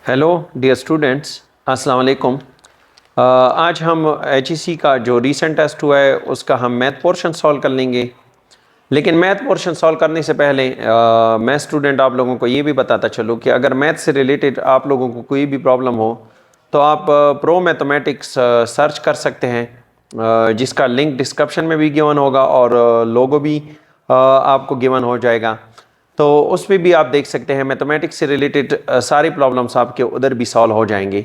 Hello dear students, अस्सलाम वालेकुम। आज हम HEC का जो रीसेंट टेस्ट हुआ है उसका हम मैथ पोर्शन सॉल्व कर लेंगे। लेकिन मैथ पोर्शन सॉल्व करने से पहले मैं स्टूडेंट आप लोगों को ये भी बताता चलूँ कि अगर मैथ से रिलेटेड आप लोगों को कोई भी प्रॉब्लम हो तो आप प्रो मैथमेटिक्स सर्च कर सकते हैं, जिसका लिंक डिस्क्रिप्शन में भी गिवन होगा और लोगो भी आपको गिवन हो जाएगा। तो उस पर भी आप देख सकते हैं, मैथमेटिक्स से रिलेटेड सारी प्रॉब्लम्स आपके उधर भी सॉल्व हो जाएंगे।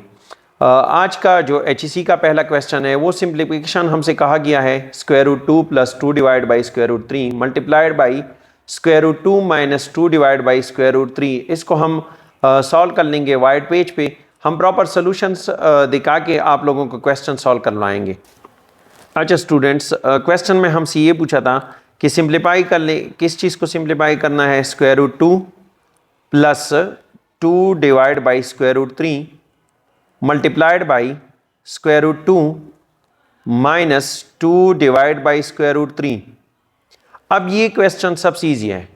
आज का जो HEC का पहला क्वेश्चन है वो सिंप्लीफिकेशन हमसे कहा गया है √2 + 2 divide by √3 multiplied by √2 - 2 divide by √3। इसको हम सॉल्व कर लेंगे वाइट पेज पे। हम प्रॉपर सोल्यूशंस दिखा के आप लोगों को क्वेश्चन सॉल्व करवाएंगे। अच्छा स्टूडेंट्स, क्वेश्चन में हमसे ये पूछा था कि सिंप्लीफाई कर ले, किस चीज़ को सिंप्लीफाई करना है, √2 + 2 divide by √3 multiplied by √2 - 2 divide by √3। अब ये क्वेश्चन सबसे ईजी है।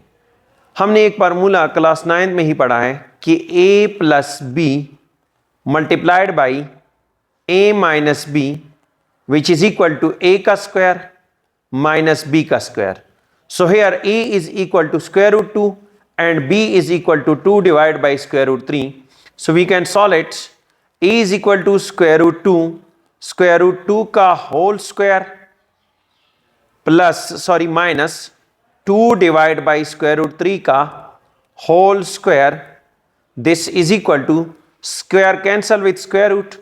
हमने एक फार्मूला क्लास 9 में ही पढ़ा है कि a + b multiplied by a - b which is equal to a का स्क्वायर minus b का square. So here a is equal to √2 and b is equal to 2 divided by √3. So we can solve it. a is equal to √2 का whole square minus 2 divided by √3 का whole square. This is equal to square cancel with square root.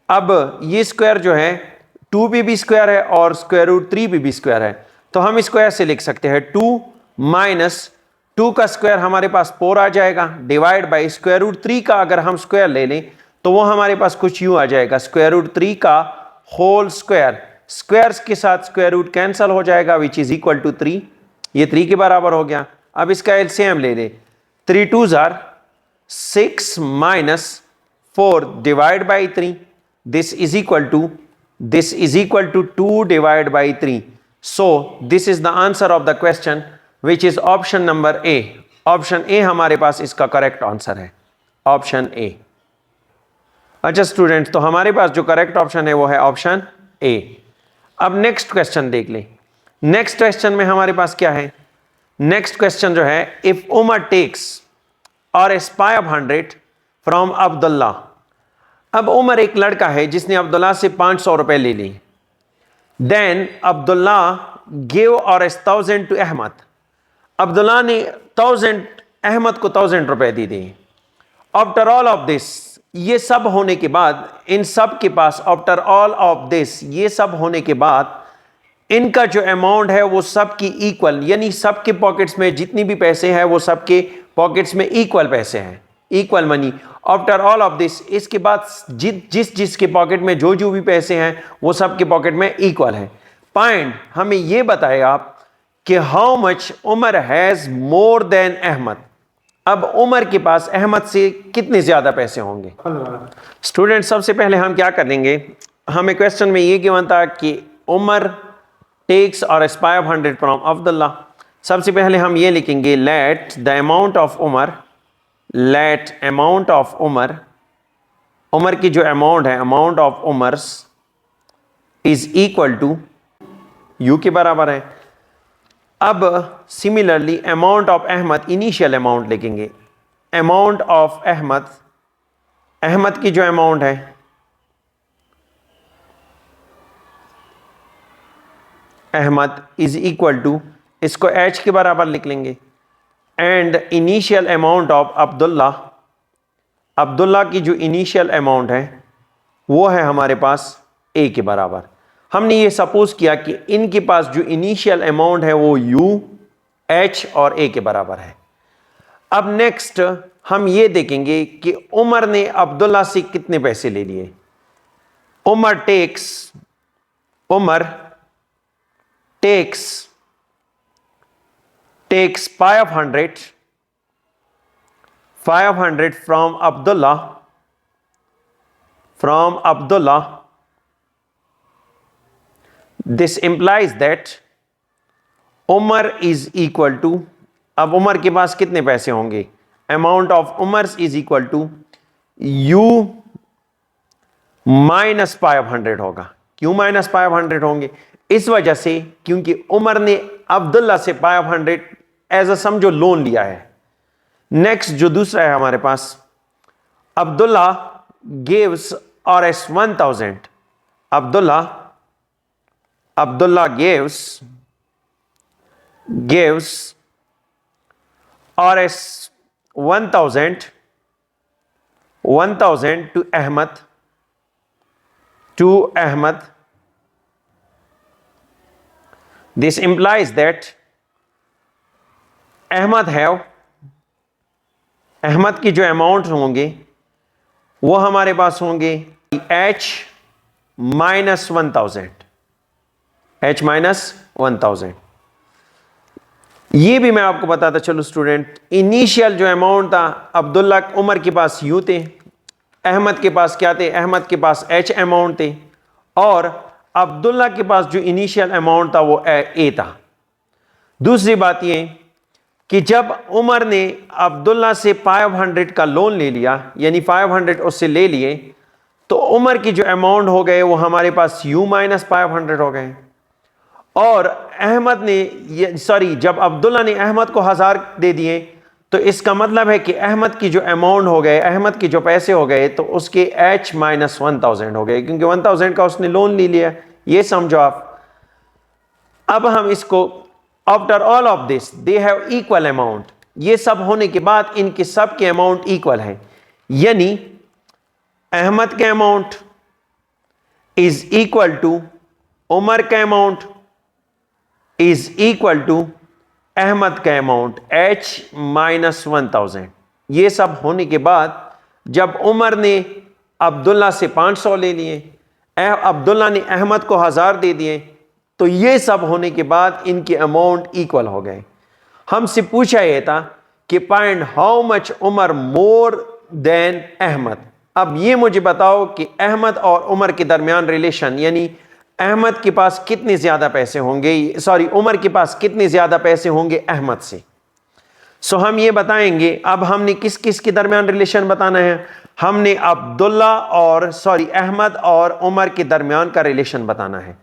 अब ये square जो है 2 भी square है और √3 भी स्क्वायर है, तो हम इसको ऐसे लिख सकते हैं 2 - 2 का स्क्वायर हमारे पास 4 आ जाएगा, डिवाइड बाई √3 का अगर हम स्क्वायर ले लें तो वो हमारे पास कुछ यूं आ जाएगा √3 का होल स्क्वायर। स्क्वायर्स के साथ स्क्वायर रूट कैंसल हो जाएगा विच इज इक्वल टू 3। ये 3 के बराबर हो गया। अब इसका एलसीएम ले लें, 3 2 jar 6 - 4 divide by 3। This is equal to 2 divided by 3. So this is the answer of the question which is option number A. Option A हमारे पास इसका करेक्ट आंसर है, ऑप्शन ए। अच्छा स्टूडेंट्स, तो हमारे पास जो करेक्ट ऑप्शन है वो है ऑप्शन ए। अब नेक्स्ट क्वेश्चन देख लें। नेक्स्ट क्वेश्चन में हमारे पास क्या है? नेक्स्ट क्वेश्चन जो है, इफ उमर टेक्स और स्पाई ऑफ 100 फ्रॉम अब्दुल्ला। अब उमर एक लड़का है जिसने अब्दुल्ला से 500 रुपए ले ली। देन अब्दुल्ला गिव और 1000 टू अहमद। अब्दुल्ला ने 1000 अहमद को 1000 रुपए दे दिए। आफ्टर ऑल ऑफ दिस, ये सब होने के बाद, इन सब के पास आफ्टर ऑल ऑफ दिस, ये सब होने के बाद इनका जो अमाउंट है वो सबकी इक्वल, यानी सबके पॉकेट्स में जितनी भी पैसे हैं वो सबके पॉकेट्स में इक्वल पैसे हैं, equal money. After all of this, इसके बाद जिसके पॉकेट में जो भी पैसे हैं वो सबके पॉकेट में इक्वल है। पॉइंट हमें ये बताए आप कि how much Umar has more than Ahmad. अब उमर के पास अहमद से कितने ज्यादा पैसे होंगे? स्टूडेंट, सबसे पहले हम क्या करेंगे, हमें क्वेश्चन में ये गिवन था कि उमर टेक्स और स्पाई ऑफ 100 फ्रॉम अब्दुल्ला। सबसे पहले हम ये लिखेंगे, let the amount of Umar, let amount of Umar, Umar की जो अमाउंट है, amount of Umar's is equal to U के बराबर है। अब similarly amount of Ahmad, initial amount लिखेंगे, अमाउंट ऑफ अहमद, अहमद की जो अमाउंट है, अहमद इज इक्वल टू, इसको एच के बराबर लिख लेंगे, and initial amount of Abdullah, Abdullah की जो इनिशियल अमाउंट है वो है हमारे पास ए के बराबर। हमने ये सपोज किया कि इनके पास जो इनिशियल अमाउंट है वो यू, एच और ए के बराबर है। अब नेक्स्ट हम ये देखेंगे कि उमर ने अब्दुल्ला से कितने पैसे ले लिए। Umar takes 500 from Abdullah. This implies that Umar is equal to, अब उमर के पास कितने पैसे होंगे, amount of Umar is equal to u minus 500 होगा। क्यों माइनस 500 होंगे? इस वजह से क्योंकि उमर ने अब्दुल्ला से 500 एज अ समझो लोन लिया है। नेक्स्ट जो दूसरा है हमारे पास, Abdullah gives or as 1000। Abdullah gives or as 1000 to Ahmad. This implies that Ahmad की जो अमाउंट होंगे वो हमारे पास होंगे h माइनस 1000। ये भी मैं आपको बताता चलो स्टूडेंट, इनिशियल जो अमाउंट था अब्दुल्ला उमर के पास यू थे, अहमद के पास क्या थे? अहमद के पास h अमाउंट थे, और अब्दुल्ला के पास जो इनिशियल अमाउंट था वो ए था। दूसरी बात ये कि जब उमर ने अब्दुल्ला से 500 का लोन ले लिया, यानी 500 उससे ले लिए, तो उमर की जो अमाउंट हो गए वो हमारे पास u माइनस 500 हो गए। और अहमद ने जब अब्दुल्ला ने अहमद को 1000 दे दिए, तो इसका मतलब है कि अहमद की जो अमाउंट हो गए, अहमद की जो पैसे हो गए, तो उसके h माइनस 1000 हो गए, क्योंकि 1000 का उसने लोन ले लिया। ये समझो आप। अब हम इसको after all of this they have equal amount, ये सब होने के बाद इनके सब के अमाउंट इक्वल है, यानी अहमद के amount is equal to Umar का amount is equal to Ahmad का अमाउंट h माइनस 1000। ये सब होने के बाद जब उमर ने अब्दुल्ला से 500 ले लिए, अब्दुल्ला ने अहमद को 1000 दे दिए, तो ये सब होने के बाद इनके अमाउंट इक्वल हो गए। हमसे पूछा यह था कि find how much Umar more than Ahmad. अब ये मुझे बताओ कि अहमद और उमर के दरमियान रिलेशन, यानी अहमद के पास कितने ज्यादा पैसे होंगे, उमर के पास कितने ज्यादा पैसे होंगे अहमद से। सो हम ये बताएंगे। अब हमने किस किस के दरमियान रिलेशन बताना है? हमने अब्दुल्ला और अहमद और उमर के दरमियान का रिलेशन बताना है।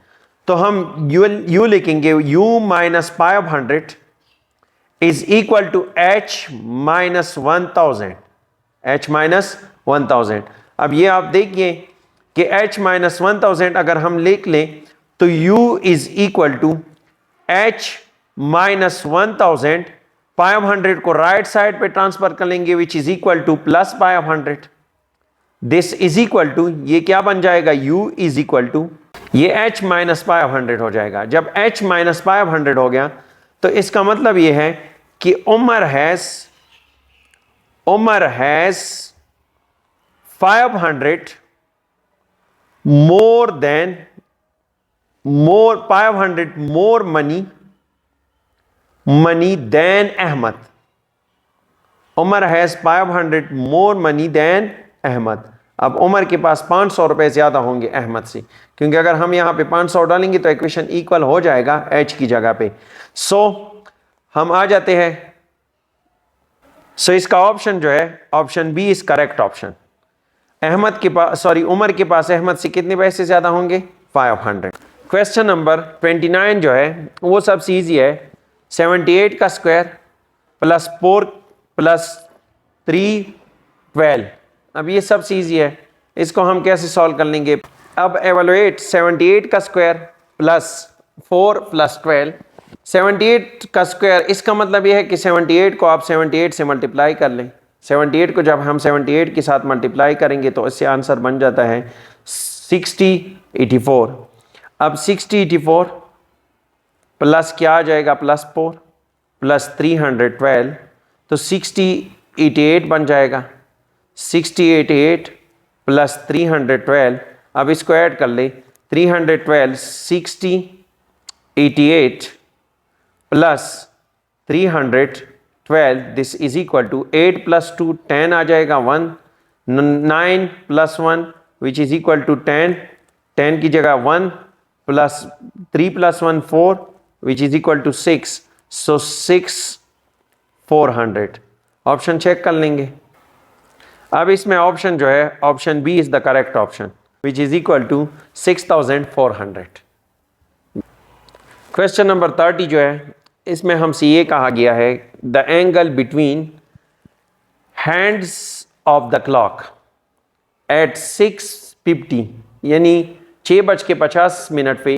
तो हम यू लिखेंगे u minus 500 is equal to h minus 1000। अब ये आप देखिए कि h माइनस 1000 अगर हम लिख लें तो u is equal to h minus 1000। 500 को राइट साइड पे ट्रांसफर कर लेंगे, which is equal to plus 500। This is equal to, ये क्या बन जाएगा? u इज इक्वल टू, ये h माइनस 500 हो जाएगा। जब h माइनस 500 हो गया तो इसका मतलब ये है कि Umar has 500 more money than Ahmad. Umar has 500 more money than Ahmad. अब उमर के पास 500 रुपए ज्यादा होंगे अहमद से, क्योंकि अगर हम यहां पे 500 डालेंगे तो इक्वेशन इक्वल हो जाएगा h की जगह पे। हम आ जाते हैं। इसका ऑप्शन जो है, option B is correct option. Ahmad के पास उमर के पास अहमद से कितने पैसे ज्यादा होंगे? 500। क्वेश्चन नंबर 29 जो है वो सबसे इजी है। 78 का स्क्वायर प्लस 4 प्लस 3 12। अब ये सबसे इजी है, इसको हम कैसे सॉल्व कर लेंगे? अब एवेलुएट 78 का स्क्वायर प्लस 4 प्लस 12। 78 का स्क्वायर, इसका मतलब यह है कि 78 को आप 78 से मल्टीप्लाई कर लें। 78 को जब हम 78 के साथ मल्टीप्लाई करेंगे तो इससे आंसर बन जाता है 6084। अब 6084 प्लस क्या आ जाएगा? प्लस 4 प्लस 312, तो 6088 बन जाएगा। 6088 प्लस 312, अब इसको ऐड कर ले। 312 6088 plus 312, this is equal to 8 plus 2 10 आ जाएगा 1, 9 plus 1 which is equal to 10, 10 की जगह 1 plus 3 plus 1 4 which is equal to 6, so 6400। Option check कर लेंगे। अब इसमें ऑप्शन जो है option B is the correct option which is equal to 6400। Question number 30 जो है इसमें हमसे ये कहा गया है the angle between hands of the clock at 6:50 यानी 6:50 पे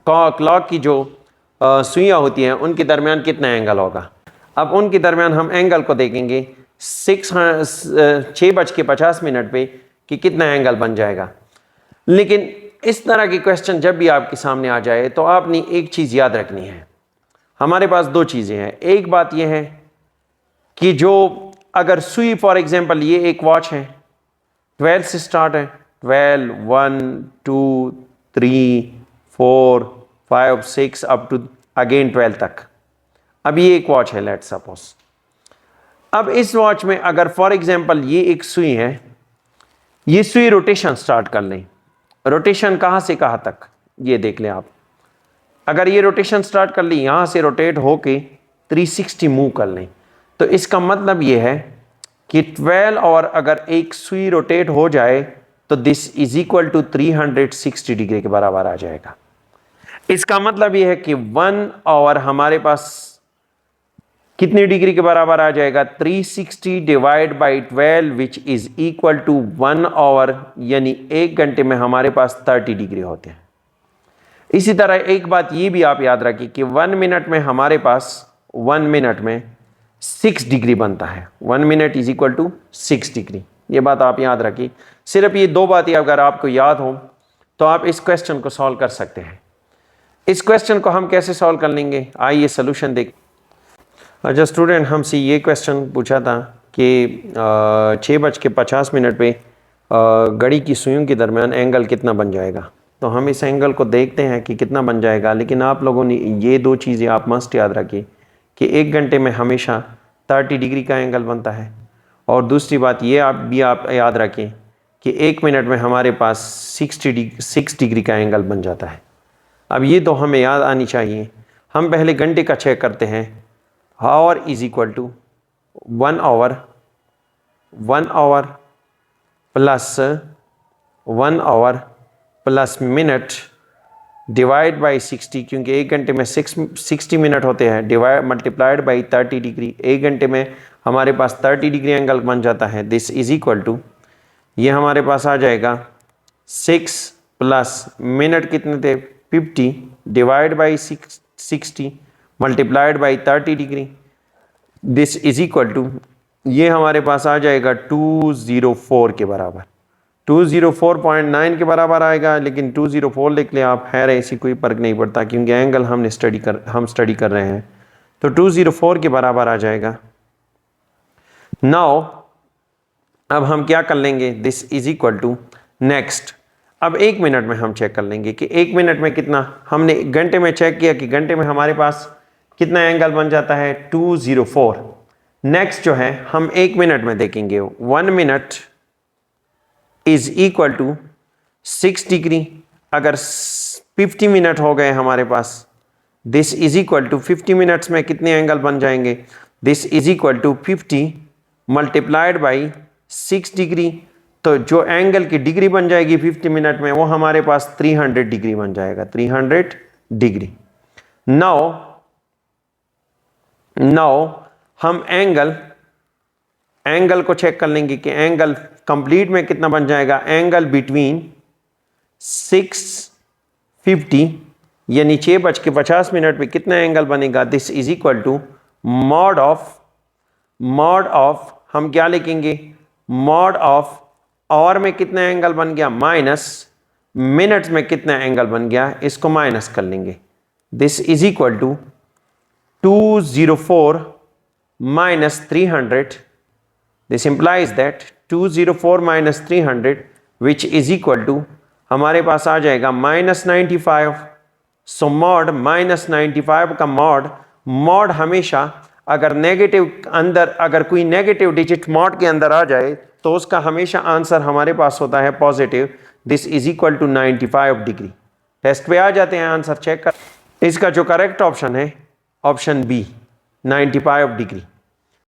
क्लॉक की जो सुइयाँ होती हैं उनके दरमियान कितना एंगल होगा। अब उनके दरमियान हम एंगल को देखेंगे 6:50 पे कि कितना एंगल बन जाएगा। लेकिन इस तरह के क्वेश्चन जब भी आपके सामने आ जाए तो आपने एक चीज़ याद रखनी है, हमारे पास दो चीज़ें हैं। एक बात यह है कि जो अगर सुई फॉर एग्जांपल ये एक वॉच है 12 से स्टार्ट है, 12, 1, 2, 3, 4, 5, 6 अप टू अगेन 12 तक। अब ये एक वॉच है लेट्स सपोज। अब इस वॉच में अगर फॉर एग्जांपल ये एक सुई है, ये सुई रोटेशन स्टार्ट कर लें। रोटेशन कहाँ से कहाँ तक ये देख लें आप। अगर ये रोटेशन स्टार्ट कर ली यहाँ से रोटेट होके 360 मूव कर लें तो इसका मतलब ये है कि 12 और अगर एक सुई रोटेट हो जाए तो this is equal to 360 degree के बराबर आ जाएगा। इसका मतलब ये है कि 1 आवर हमारे पास कितनी डिग्री के बराबर आ जाएगा 360 divide by 12 which is equal to 1 hour, यानी 1 घंटे में हमारे पास 30 डिग्री होते हैं। इसी तरह एक बात ये भी आप याद रखिए कि 1 मिनट में हमारे पास 1 मिनट में 6 डिग्री बनता है। 1 minute is equal to 6 degree, ये बात आप याद रखिए। सिर्फ ये दो बातें अगर आपको याद हो तो आप इस क्वेश्चन को सॉल्व कर सकते हैं। इस क्वेश्चन को हम कैसे सॉल्व कर लेंगे, आइए सॉल्यूशन देख। अच्छा स्टूडेंट, हमसे ये क्वेश्चन पूछा था कि 6:50 पे घड़ी की सुइयों के दरमियान एंगल कितना बन जाएगा। तो हम इस एंगल को देखते हैं कि कितना बन जाएगा। लेकिन आप लोगों ने ये दो चीज़ें आप मस्ट याद रखिए कि 1 घंटे में हमेशा 30 डिग्री का एंगल बनता है, और दूसरी बात ये आप याद रखें कि 1 मिनट में हमारे पास 6 डिग्री का एंगल बन जाता है। अब ये तो हमें याद आनी चाहिए। हम पहले घंटे का चेक करते हैं। Hour is equal to 1 hour plus 1 hour plus minute divide by 60, क्योंकि 1 घंटे में 60 मिनट होते हैं, डिवाइड मल्टीप्लाइड बाई 30 डिग्री। 1 घंटे में हमारे पास 30 डिग्री एंगल बन जाता है। दिस इज इक्वल टू, ये हमारे पास आ जाएगा 6 प्लस मिनट कितने थे 50 divide by 60 multiplied by 30 degree. This is equal to, ये हमारे पास आ जाएगा 204 के बराबर, 204.9 के बराबर आएगा। लेकिन 204 लिख लें आप, खैर ऐसी कोई फर्क नहीं पड़ता क्योंकि एंगल हम स्टडी कर रहे हैं। तो 204 के बराबर आ जाएगा। नाउ अब हम क्या कर लेंगे, this is equal to next. अब 1 मिनट में हम चेक कर लेंगे कि 1 मिनट में कितना, हमने घंटे में चेक किया कि घंटे में हमारे पास कितना एंगल बन जाता है 204। नेक्स्ट जो है हम 1 मिनट में देखेंगे। 1 minute is equal to 6 degree. अगर 50 मिनट हो गए हमारे पास, this is equal to 50 minutes में कितने एंगल बन जाएंगे, this is equal to 50 multiplied by 6 degree. तो जो एंगल की डिग्री बन जाएगी 50 मिनट में वो हमारे पास 300 डिग्री बन जाएगा, 300 डिग्री। नाउ हम एंगल को चेक कर लेंगे कि एंगल कंप्लीट में कितना बन जाएगा। एंगल बिटवीन 6:50 यानी 6:50 पे कितना एंगल बनेगा, this is equal to mod of हम क्या लिखेंगे, मॉड ऑफ आवर में कितना एंगल बन गया माइनस मिनट्स में कितना एंगल बन गया, इसको माइनस कर लेंगे। This is equal to 204 minus 300. This implies that 204 minus 300 which is equal to हमारे पास आ जाएगा -95। सो मॉड -95 का मॉड हमेशा अगर नेगेटिव अंदर, अगर कोई नेगेटिव डिजिट मॉड के अंदर आ जाए तो उसका हमेशा आंसर हमारे पास होता है positive. This is equal to 95 degree. Test पे आ जाते हैं, आंसर चेक कर। इसका जो करेक्ट ऑप्शन है ऑप्शन बी 95 डिग्री।